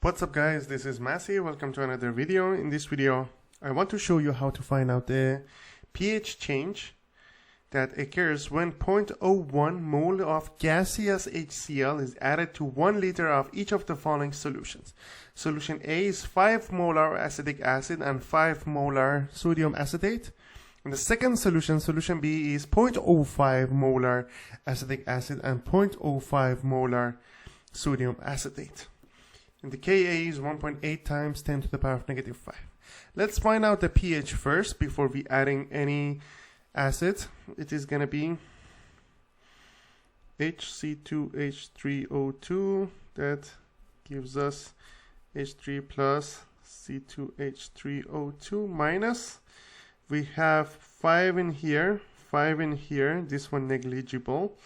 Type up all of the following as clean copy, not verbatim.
What's up guys, this is Massey. Welcome to another video. In this video I want to show you how to find out the pH change that occurs when 0.01 mole of gaseous HCl is added to 1 liter of each of the following solutions. Solution A is 5 molar acetic acid and 5 molar sodium acetate. And the second solution, solution B, is 0.05 molar acetic acid and 0.05 molar sodium acetate. And the Ka is 1.8 times 10 to the power of negative 5. Let's find out the pH first before we adding any acid. It is going to be HC2H3O2. That gives us H3 plus C2H3O2 minus. We have 5 in here, 5 in here. This one negligible.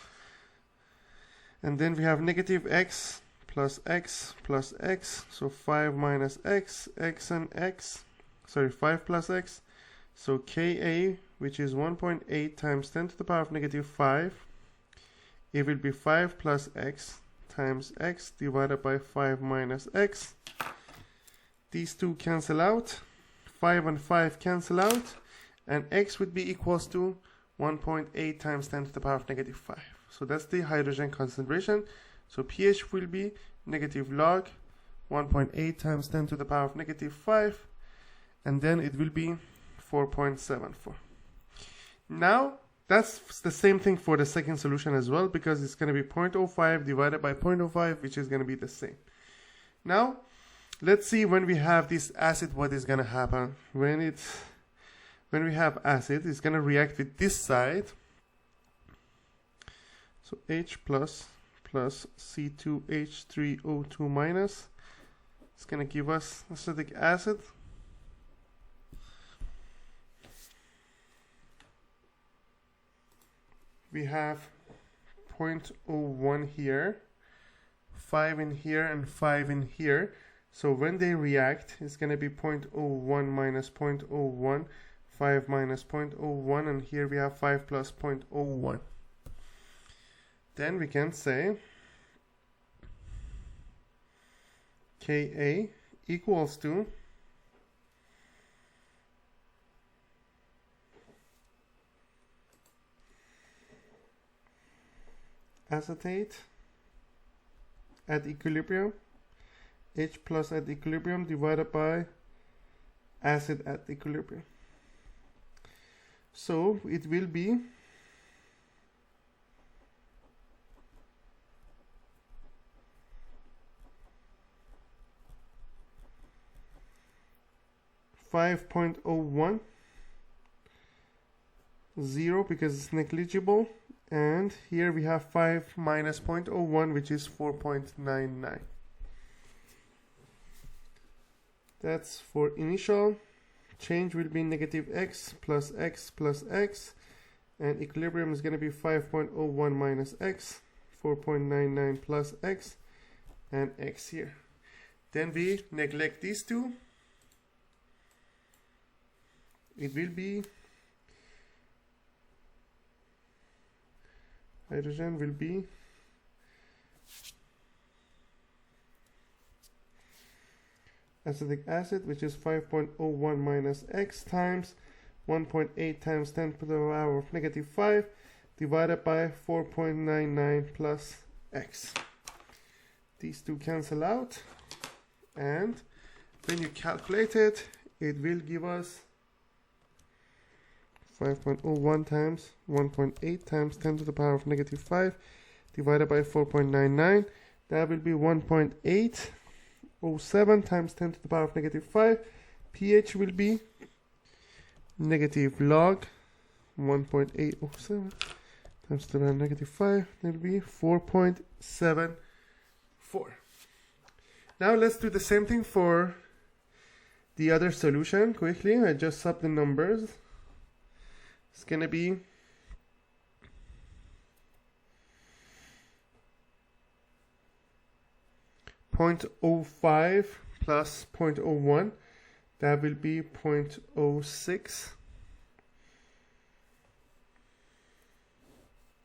And then we have negative X plus X plus X, so 5 minus X, X and X, sorry, 5 plus X, so Ka, which is 1.8 times 10 to the power of negative 5, it will be 5 plus X times X divided by 5 minus X. These two cancel out, 5 and 5 cancel out, and X would be equals to 1.8 times 10 to the power of negative 5. So that's the hydrogen concentration. So pH will be negative log 1.8 times 10 to the power of negative 5, and then it will be 4.74. Now that's the same thing for the second solution as well, because it's going to be 0.05 divided by 0.05, which is going to be the same. Now let's see when we have this acid what is going to happen. When we have acid, it's going to react with this side, so H plus C2H3O2 minus. It's going to give us acetic acid. We have 0.01 here, 5 in here, and 5 in here. So when they react, it's going to be 0.01 minus 0.01, 5 minus 0.01, and here we have 5 plus 0.01. Then we can say Ka equals to acetate at equilibrium, H plus at equilibrium divided by acid at equilibrium. So it will be 5.01, 0 because it's negligible, and here we have 5 minus 0.01, which is 4.99. That's for initial. Change will be negative X plus X plus X, and equilibrium is going to be 5.01 minus X, 4.99 plus X, and X here. Then we neglect these two. It will be hydrogen will be acetic acid, which is 5.01 minus X times 1.8 times 10 to the power of negative 5 divided by 4.99 plus X. These two cancel out, and when you calculate it, it will give us 5.01 times 1.8 times 10 to the power of negative 5 divided by 4.99. That will be 1.807 times 10 to the power of negative 5. pH will be negative log 1.807 times to the power of negative 5. That will be 4.74. Now let's do the same thing for the other solution quickly. I just sub the numbers. It's going to be 0.05 plus 0.01. That will be 0.06.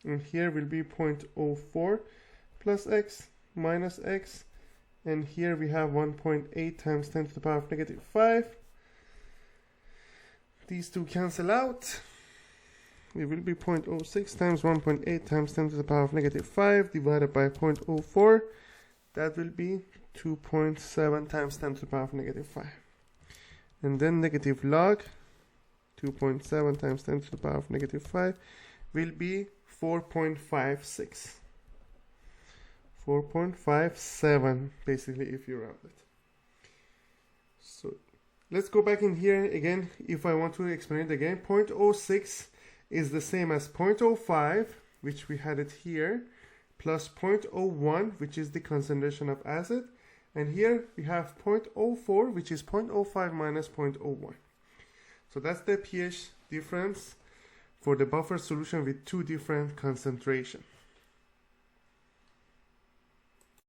And here will be 0.04 plus x minus x, and here we have 1.8 times 10 to the power of negative 5. These two cancel out. It will be 0.06 times 1.8 times 10 to the power of negative 5 divided by 0.04. That will be 2.7 times 10 to the power of negative 5. And then negative log 2.7 times 10 to the power of negative 5 will be 4.56. 4.57 basically if you round it. So let's go back in here again. If I want to explain it again, 0.06 is the same as 0.05, which we had it here, plus 0.01, which is the concentration of acid, and here we have 0.04, which is 0.05 minus 0.01. So that's the pH difference for the buffer solution with two different concentrations.